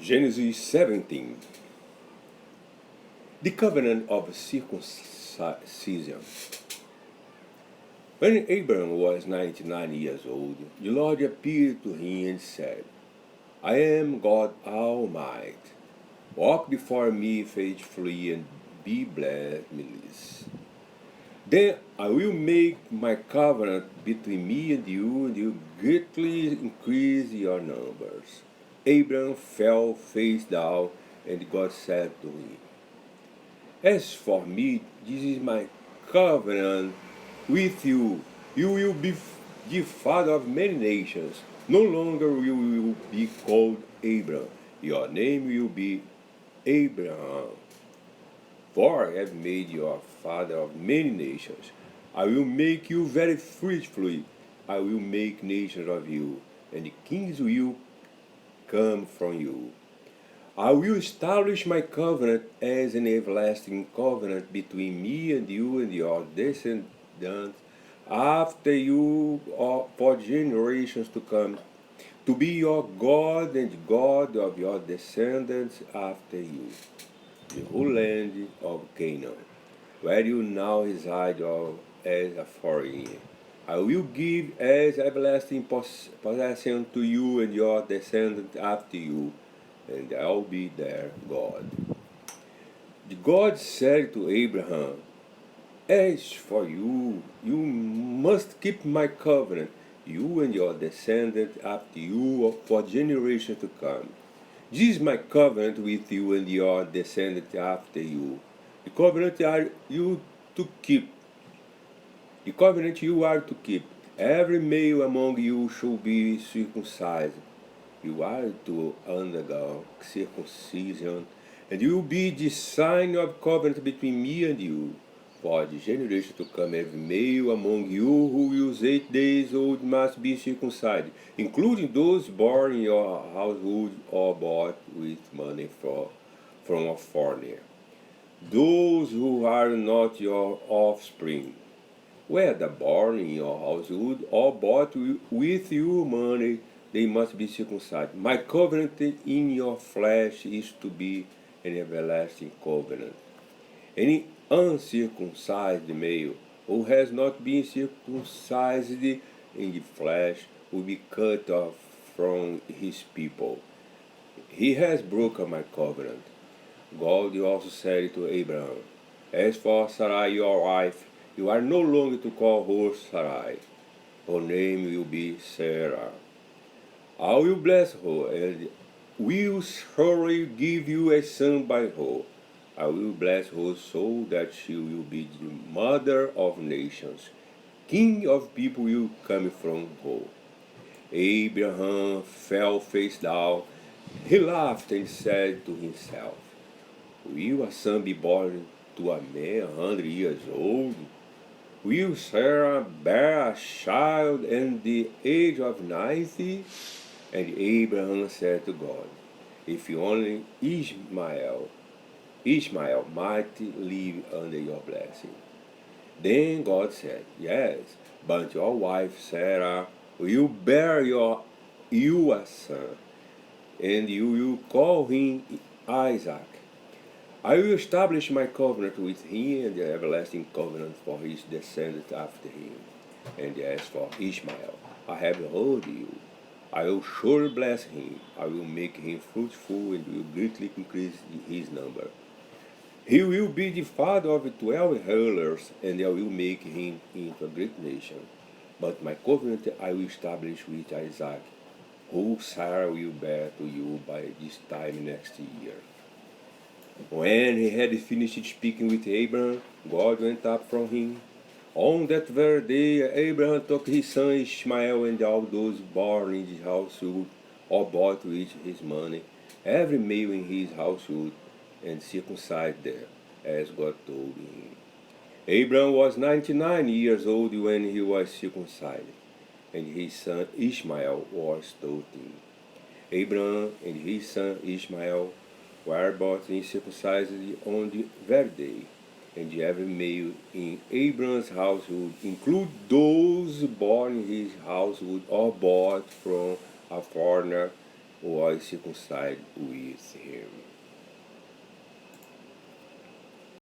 Genesis 17. The covenant of circumcision. When Abram was 99 years old, the Lord appeared to him and said, I am God Almighty. Walk before me faithfully and be blameless. Then I will make my covenant between me and you greatly increase your numbers. Abram fell face down, and God said to him, As for me, this is my covenant with you. You will be the father of many nations. No longer will you be called Abram. Your name will be Abraham. For I have made you a father of many nations. I will make you very fruitful. I will make nations of you, and the kings will come from you. I will establish my covenant as an everlasting covenant between me and you and your descendants after you for generations to come, to be your God and God of your descendants after you, the whole land of Canaan, where you now reside as a foreigner. I will give as everlasting possession to you and your descendants after you, and I'll be their God. God said to Abraham, As for you, you must keep my covenant, you and your descendants after you for generations to come. This is my covenant with you and your descendants after you. The covenant are you to keep. The covenant you are to keep. Every male among you shall be circumcised. You are to undergo circumcision, and you will be the sign of covenant between me and you. For the generation to come, every male among you who is 8 days old must be circumcised, including those born in your household or bought with money from a foreigner. Those who are not your offspring, whether born in your household or bought with your money, they must be circumcised. My covenant in your flesh is to be an everlasting covenant. Any uncircumcised male who has not been circumcised in the flesh will be cut off from his people. He has broken my covenant. God also said to Abraham, As for Sarai your wife, you are no longer to call her Sarai. Her name will be Sarah. I will bless her and will surely give you a son by her. I will bless her so that she will be the mother of nations. King of people will come from her. Abraham fell face down. He laughed and said to himself, Will a son be born to a man 100 years old? Will Sarah bear a child at the age of 90? And Abraham said to God, If only Ishmael might live under your blessing. Then God said, Yes, but your wife Sarah will bear you a son, and you will call him Isaac. I will establish my covenant with him and the everlasting covenant for his descendants after him. And as for Ishmael, I have heard you. I will surely bless him. I will make him fruitful and will greatly increase his number. He will be the father of 12 herders, and I will make him into a great nation. But my covenant I will establish with Isaac, who Sarah will bear to you by this time next year. When he had finished speaking with Abram, God went up from him. On that very day, Abraham took his son Ishmael and all those born in his household or bought with his money, every male in his household, and circumcised them, as God told him. Abraham was 99 years old when he was circumcised, and his son Ishmael was 13. Abraham and his son Ishmael were both circumcised on the very day, and every male in Abraham's household, include those born in his household or bought from a foreigner, was circumcised with him.